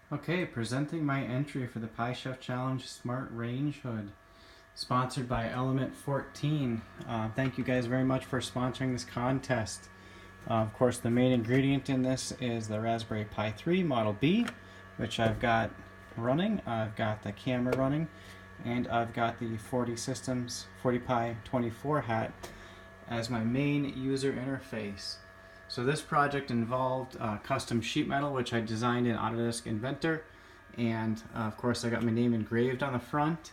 Okay, presenting my entry for the PieChef Challenge Smart Range Hood, sponsored by Element 14. Thank you guys very much for sponsoring this contest. Of course, the main ingredient in this is the Raspberry Pi 3 Model B, which I've got running. I've got the camera running, and I've got the 40 Systems 40 Pi 24 hat as my main user interface. So this project involved custom sheet metal, which I designed in Autodesk Inventor, and of course I got my name engraved on the front.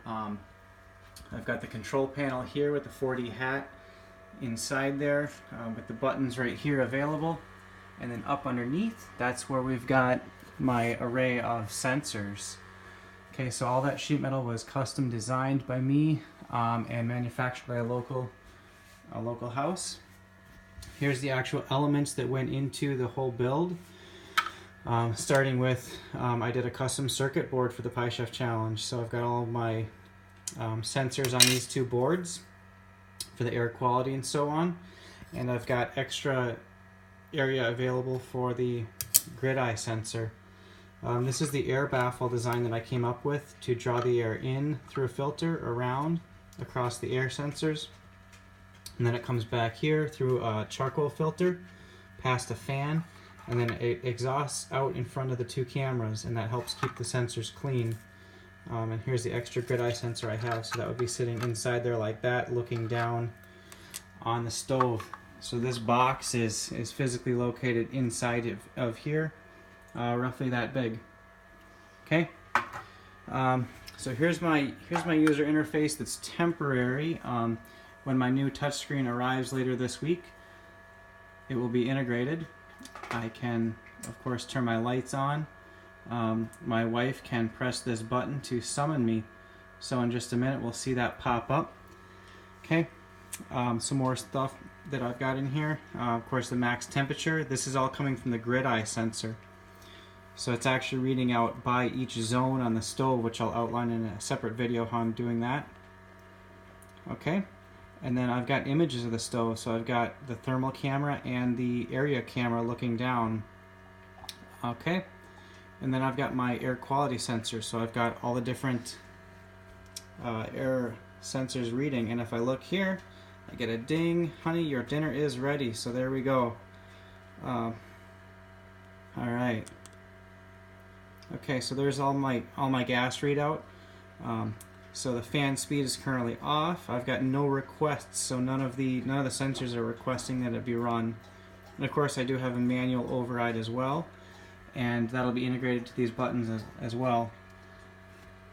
I've got the control panel here with the 4D hat inside there with the buttons right here available, and then up underneath, that's where we've got my array of sensors. Okay, so all that sheet metal was custom designed by me and manufactured by a local house. Here's the actual elements that went into the whole build. Starting with, I did a custom circuit board for the PieChef Challenge. So I've got all of my sensors on these two boards for the air quality and so on. And I've got extra area available for the grid eye sensor. This is the air baffle design that I came up with to draw the air in through a filter around across the air sensors. And then it comes back here through a charcoal filter, past a fan, and then it exhausts out in front of the two cameras, and that helps keep the sensors clean. And here's the extra grid eye sensor I have, so that would be sitting inside there like that, looking down on the stove. So this box is physically located inside of here, roughly that big. Okay. So here's my user interface that's temporary. When my new touchscreen arrives later this week, it will be integrated. I can, of course, turn my lights on. My wife can press this button to summon me. So in just a minute, we'll see that pop up. Okay, some more stuff that I've got in here. Of course, the max temperature. This is all coming from the grid eye sensor. So it's actually reading out by each zone on the stove, which I'll outline in a separate video how I'm doing that. Okay. And then I've got images of the stove, so I've got the thermal camera and the area camera looking down. Okay, and then I've got my air quality sensor, so I've got all the different air sensors reading, and if I look here, I get a ding, honey, your dinner is ready, so there we go. Alright. Okay, so there's all my gas readout. So the fan speed is currently off. I've got no requests, so none of the sensors are requesting that it be run. And of course, I do have a manual override as well, and that'll be integrated to these buttons as well.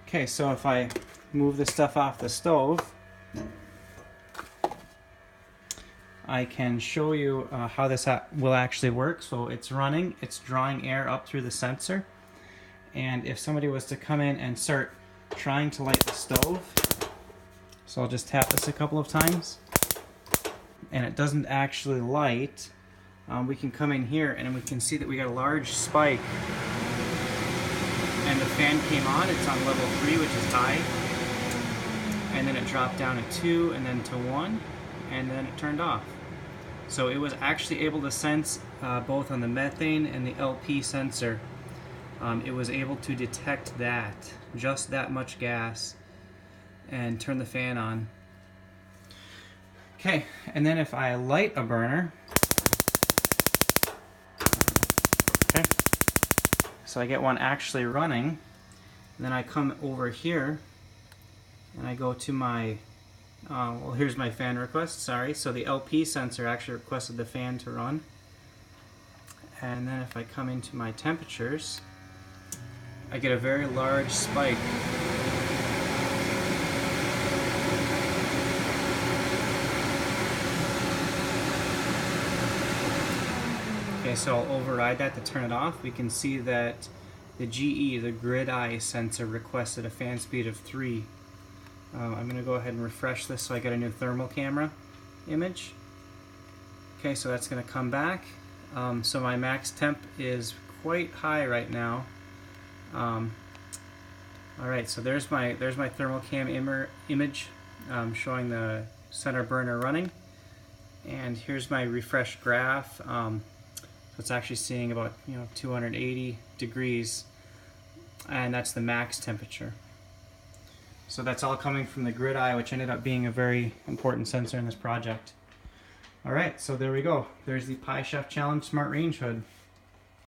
Okay, so if I move the stuff off the stove, I can show you how this will actually work. So it's running, it's drawing air up through the sensor, and if somebody was to come in and start trying to light the stove, so I'll just tap this a couple of times and it doesn't actually light, we can come in here and we can see that we got a large spike, and the fan came on. It's on level 3, which is high, and then it dropped down to 2 and then to 1, and then it turned off. So it was actually able to sense both on the methane and the LP sensor. It was able to detect that, just that much gas, and turn the fan on. Okay, and then if I light a burner, okay, so I get one actually running, and then I come over here and I go to my, well, here's my fan request, sorry. So the LP sensor actually requested the fan to run. And then if I come into my temperatures, I get a very large spike. Okay, so I'll override that to turn it off. We can see that the GE, the grid eye sensor, requested a fan speed of 3. I'm going to go ahead and refresh this so I get a new thermal camera image. Okay, so that's going to come back. So my max temp is quite high right now. Alright, so there's my thermal cam image showing the center burner running, and here's my refresh graph. So it's actually seeing about 280 degrees, and that's the max temperature. So that's all coming from the grid eye, which ended up being a very important sensor in this project. All right, so there we go. There's the Pi Chef Challenge Smart Range Hood.